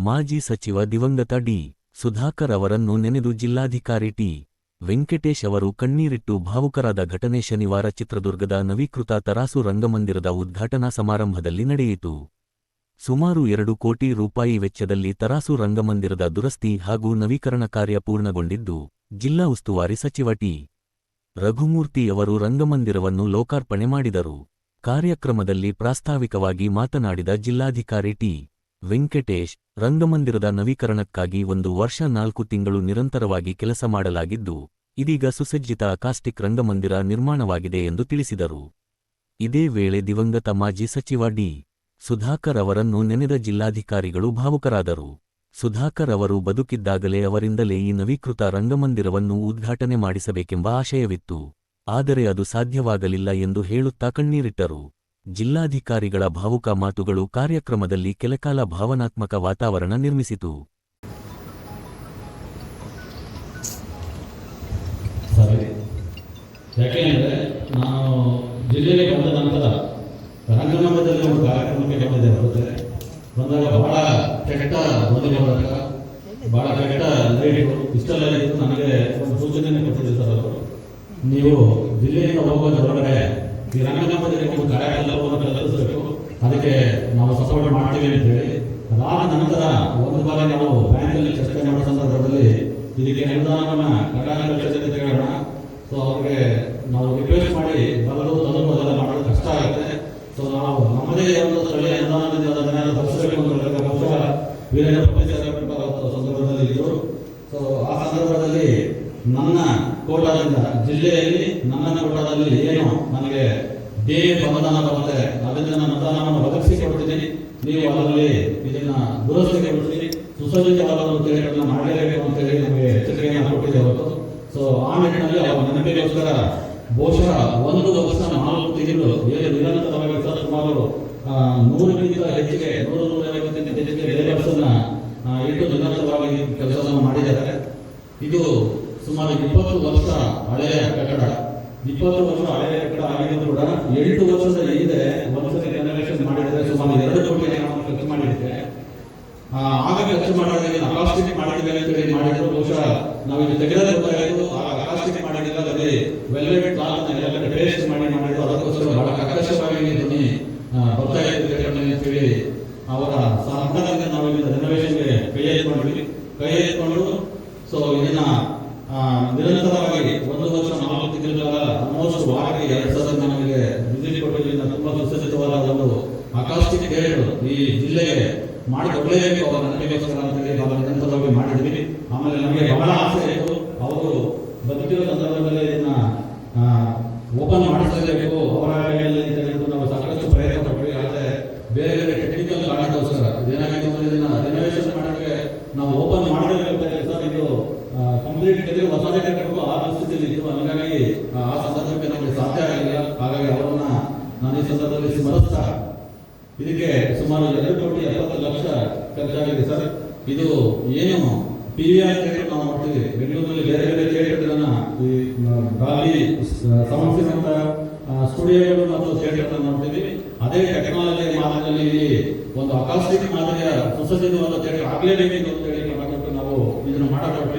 ಮಾಜಿ ಸಚಿವ ದಿವಂಗತ ಡಿ. ಸುಧಾಕರ್ ಅವರನ್ನು ನೆನೆದು ಜಿಲ್ಲಾಧಿಕಾರಿ ಟಿ. ವೆಂಕಟೇಶ್ ಅವರು ಕಣ್ಣೀರಿಟ್ಟು ಭಾವುಕರಾದ ಘಟನೆ ಶನಿವಾರ ಚಿತ್ರದುರ್ಗದ ನವೀಕೃತ ತರಾಸು ರಂಗಮಂದಿರದ ಉದ್ಘಾಟನಾ ಸಮಾರಂಭದಲ್ಲಿ ನಡೆಯಿತು. ಸುಮಾರು 2 ಕೋಟಿ ರೂಪಾಯಿ ವೆಚ್ಚದಲ್ಲಿ ತರಾಸು ರಂಗಮಂದಿರದ ದುರಸ್ತಿ ಹಾಗೂ ನವೀಕರಣ ಕಾರ್ಯ ಪೂರ್ಣಗೊಂಡಿದ್ದು, ಜಿಲ್ಲಾ ಉಸ್ತುವಾರಿ ಸಚಿವ ಟಿ. ರಘುಮೂರ್ತಿ ಅವರು ರಂಗಮಂದಿರವನ್ನು ಲೋಕಾರ್ಪಣೆ ಮಾಡಿದರು. ಕಾರ್ಯಕ್ರಮದಲ್ಲಿ ಪ್ರಾಸ್ತಾವಿಕವಾಗಿ ಮಾತನಾಡಿದ ಜಿಲ್ಲಾಧಿಕಾರಿ ಟಿ. ವೆಂಕಟೇಶ್, ರಂಗಮಂದಿರದ ನವೀಕರಣಕ್ಕಾಗಿ 1 ವರ್ಷ 4 ತಿಂಗಳು ನಿರಂತರವಾಗಿ ಕೆಲಸ ಮಾಡಲಾಗಿದ್ದು, ಇದೀಗ ಸುಸಜ್ಜಿತ ಅಕಾಸ್ಟಿಕ್ ರಂಗಮಂದಿರ ನಿರ್ಮಾಣವಾಗಿದೆ ಎಂದು ತಿಳಿಸಿದರು. ಇದೇ ವೇಳೆ ದಿವಂಗತ ಮಾಜಿ ಸಚಿವ ಡಿ. ಸುಧಾಕರ್ ಅವರನ್ನು ನೆನೆದ ಜಿಲ್ಲಾಧಿಕಾರಿಗಳು ಭಾವುಕರಾದರು. ಸುಧಾಕರ್ ಅವರು ಬದುಕಿದ್ದಾಗಲೇ ಅವರಿಂದಲೇ ಈ ನವೀಕೃತ ರಂಗಮಂದಿರವನ್ನು ಉದ್ಘಾಟನೆ ಮಾಡಿಸಬೇಕೆಂಬ ಆಶಯವಿತ್ತು. ಆದರೆ ಅದು ಸಾಧ್ಯವಾಗಲಿಲ್ಲ ಎಂದು ಹೇಳುತ್ತಾ ಕಣ್ಣೀರಿಟ್ಟರು. ಜಿಲ್ಲಾಧಿಕಾರಿಗಳ ಭಾವುಕ ಮಾತುಗಳು ಕಾರ್ಯಕ್ರಮದಲ್ಲಿ ಕೆಲಕಾಲ ಭಾವನಾತ್ಮಕ ವಾತಾವರಣ ನಿರ್ಮಿಸಿತು. ಯಾಕೆಂದರೆ ನಾನು ಜಿಲ್ಲೆಗೆ ಬಂದ ನಂತರ ರಂಗಮಂದಿರದಲ್ಲಿ ಒಂದು ಕಾರ್ಯಕ್ರಮಕ್ಕೆ ಬಂದಿದ್ದೆ. ಬಂದಾಗ ಬಹಳ ಕೆಟ್ಟ ಬಂದಾಗ ಬಹಳ ಕೆಟ್ಟ ಲೈಟು ಇಷ್ಟೆಲ್ಲ ಇತ್ತು. ನನಗೆ ಒಂದು ಸೂಚನೆ ಕೊಟ್ಟಿದ್ದೆ ಸರ್ ಅವರು, ನೀವು ಜಿಲ್ಲೆಯಿಂದ ಹೋಗೋದು ಹೊರಗಡೆ ಈ ರಂಗಮಂದಿರಕ್ಕೆ ಒಂದು ಕಾರ್ಯಕ್ರಮವನ್ನು ಕಲ್ಪಿಸಬೇಕು, ಅದಕ್ಕೆ ನಾವು ಸಪೋರ್ಟ್ ಮಾಡ್ತೀವಿ ಅಂತ ಹೇಳಿ. ಅದಾದ ನಂತರ ಒಂದು ಬಾರಿ ನಾವು ಬ್ಯಾಂಕಲ್ಲಿ ಚರ್ಚೆ ಮಾಡೋ ಸಂದರ್ಭದಲ್ಲಿ ಇದಕ್ಕೆ ಅನುದಾನವನ್ನು ಕರ್ನಾಟಕ ತೆಗೆಯೋಣ, ಸೊ ಅವ್ರಿಗೆ ನಾವು ರಿಕ್ವೆಸ್ಟ್ ಮಾಡಿ ಬರಲು ತಲುಪು ಅದೆಲ್ಲ ಮಾಡೋದು ಕಷ್ಟ ಆಗುತ್ತೆ. ಸೊ ನಾವು ನಮ್ಮದೇ ಒಂದು ಸ್ಥಳೀಯ ಅನುದಾನದಿಂದ ಅದನ್ನೆಲ್ಲ ತರಿಸಬೇಕು ಅಂತ ಬಹುಶಃ ವೀರೇಂದ್ರ ಸಂದರ್ಭದಲ್ಲಿ ಇದ್ದರು. ಸೊ ಆ ಸಂದರ್ಭದಲ್ಲಿ ನನ್ನ ಕೋಟಾದಿಂದ ಜಿಲ್ಲೆಯಲ್ಲಿ ನನ್ನ ಕೋಟಾದಲ್ಲಿ ಏನು ನನಗೆ ದೇವಿ ಅನುದಾನ ಬರುತ್ತೆ ಅದರಿಂದ ನಾನು ಅನುದಾನವನ್ನು ಒದಗಿಸಿಕೊಡ್ತೀನಿ, ನೀವು ಅದರಲ್ಲಿ ಇದನ್ನ ದುರಸ್ತಿಗೊಳಿಸಿ ಸುಸಜ್ಜಿತವಾದ ಒಂದು ಥಿಯೇಟರ್ನ ಮಾಡಲೇಬೇಕು ಅಂತ ಹೇಳಿ ನಮಗೆ ಎಚ್ಚರಿಕೆಯನ್ನು ಕೊಟ್ಟಿದೆ ಅವತ್ತು. ಸೊ ಆ ನಿಟ್ಟಿನಲ್ಲಿ ಅವರ ನೆನಪಿಗೋಸ್ಕರ ಬಹುಶಃ 1 ವರ್ಷ 4 ತಿಂಗಳು ನಿರಂತರವಾಗಿ ಸುಮಾರು 100ಕ್ಕಿಂತ ಹೆಚ್ಚಿಗೆ 100-150ಕ್ಕಿಂತ ಹೆಚ್ಚಿಗೆ ಲೇಬರ್ಸನ್ನ ಇಟ್ಟು ನಿರಂತರವಾಗಿ ಕೆಲಸವನ್ನು ಮಾಡಿದ್ದಾರೆ. ಇದು ಸುಮಾರು 20 ವರ್ಷ ಹಳೆಯ ಕಟ್ಟಡ. 20 ವರ್ಷ ಹಳೆಯ ಕಟ್ಟಡ ಆಗಿದ್ದು ಕೂಡ 8 ವರ್ಷದ ಹಿಂದೆ ಒಂದ್ಸತಿ ರೆನೋವೇಷನ್ ಮಾಡಿದರೆ ಸುಮಾರು 2 ಕೋಟಿ ಹಣವನ್ನು ಖರ್ಚು ಮಾಡಿದ್ರೆ, ಆಗ ಖರ್ಚು ಮಾಡೋದಕ್ಕೆ ಅಕಾಸ್ಟಿಕ್ ಮಾಡಿದ್ದೇವೆ ಅಂತ ಹೇಳಿ ಮಾಡಿದ್ರು. ಬಹುಶಃ ನಾವು ಇದು ತೆಗೆದರೆ ಗೊತ್ತಾಯಿತು, ಅಕಾಸ್ಟಿಕ್ ಮಾಡಿದ್ರೆ ಅದೇ ವೆಲ್ವೆಟ್ ಕ್ಲಾತ್ ಎಲ್ಲ ಟೇಸ್ಟ್ ಮಾಡಿದ್ರು. ಅದಕ್ಕೋಸ್ಕರ ಬಹಳ ಕರ್ಕಶವಾಗಿ ಧ್ವನಿ ಬರ್ತಾ ಇತ್ತು ಅಂತ ಹೇಳಿ ಅವರ ಸಹಕಾರದಿಂದ ನಾವು ಇದನ್ನ ರೆನೋವೇಷನ್ಗೆ ಕೈ ಎತ್ಕೊಂಡು ಸೊ ಇದನ್ನ ನಿರಂತರವಾಗಿ 1 ವರ್ಷ 4 ತಿಂಗಳ ಕಾಲ ಆಲ್ಮೋಸ್ಟ್ ವಾರಕ್ಕೆ 2 ಸಲ ನಮಗೆ ವಿಸಿಟ್ ಕೊಟ್ಟಿದ್ದರಿಂದ ತುಂಬಾ ಸುಸಜ್ಜಿತವಾದ ಒಂದು ಅಕಾಸ್ಟಿಕ್ ಥಿಯೇಟರ್ ಈ ಜಿಲ್ಲೆಗೆ ಮಾಡಿಕೊಡಲೇಬೇಕು ಅವರ ನನಗೋಸ್ಕರ ಅಂತ ಹೇಳಿ ಬಹಳ ನಿರಂತರವಾಗಿ ಮಾಡಿದ್ವಿ. ಆಮೇಲೆ ನಮಗೆ ಬಹಳ ಆಸೆ ಇತ್ತು, ಅವರು ಬದುಕಿರೋ ಸಂದರ್ಭದಲ್ಲಿ ಇದನ್ನ ಓಪನ್ ಮಾಡಿಸಲೇಬೇಕು ಅವರ ಕೈಯಲ್ಲಿ ತೆಗೆದು ನಾವು ಸಾಕಷ್ಟು ಪ್ರಯತ್ನ ಪಟ್ವಿ. ಆದರೆ ಬೇರೆ ಬೇರೆ ಟೆಕ್ನಿಕಲ್ ಕಾರಣಕ್ಕೋಸ್ಕರ ಏನಾಗಿತ್ತು ಅಂದ್ರೆ ಇದನ್ನ ರೆನೋವೇಷನ್ ಮಾಡೋಕ್ಕೆ ನಾವು ಓಪನ್ ಮಾಡಲೇಬೇಕಾಗಿದೆ ಸರ್, ಇದು ಕಂಪ್ಲೀಟ್ ತೆಗೆದು ಹೊಸದೇ ಕಟ್ಟಬೇಕು ಆ ಪರಿಸ್ಥಿತಿಯಲ್ಲಿ ಇತ್ತು. ಹಾಗಾಗಿ ಆ ಸಂದರ್ಭಕ್ಕೆ ನಮಗೆ ಸಾಧ್ಯ ಆಗಲಿಲ್ಲ. ಹಾಗಾಗಿ ಅವರನ್ನ ನಾನು ಈ ಸಂದರ್ಭದಲ್ಲಿ ಸ್ಮರಿಸ್ತಾ, ಇದಕ್ಕೆ ಸುಮಾರು 2 ಕೋಟಿ 70 ಲಕ್ಷ ಖರ್ಚಾಗಿದೆ ಸರ್. ಇದು ಏನು PVR ಥಿಯೇಟರ್ ನಾವು ಮಾಡ್ತೀವಿ ಬೆಂಗಳೂರಿನಲ್ಲಿ, ಬೇರೆ ಬೇರೆ ಥಿಯೇಟರ್ಗಳನ್ನ ಈ ಗಾಲಿ ಸಂಸ್ಥೆನಂತ ಸ್ಟುಡಿಯೋಗಳು ಮತ್ತು ಥಿಯೇಟರ್ ಮಾಡ್ತೀವಿ. ಅದೇ ಟೆಕ್ನಾಲಜಿ ಮಾದರಿಯಲ್ಲಿ ಒಂದು ಅಕಾಸ್ಟಿಕ್ ಮಾದರಿಯ ಸುಸಜ್ಜಿತವಾದ ಥಿಯೇಟರ್ ಆಗಲೇಬೇಕು ಅಂತ ಹೇಳಿ ನಾವು ಇದನ್ನು ಮಾಡಬೇಕು.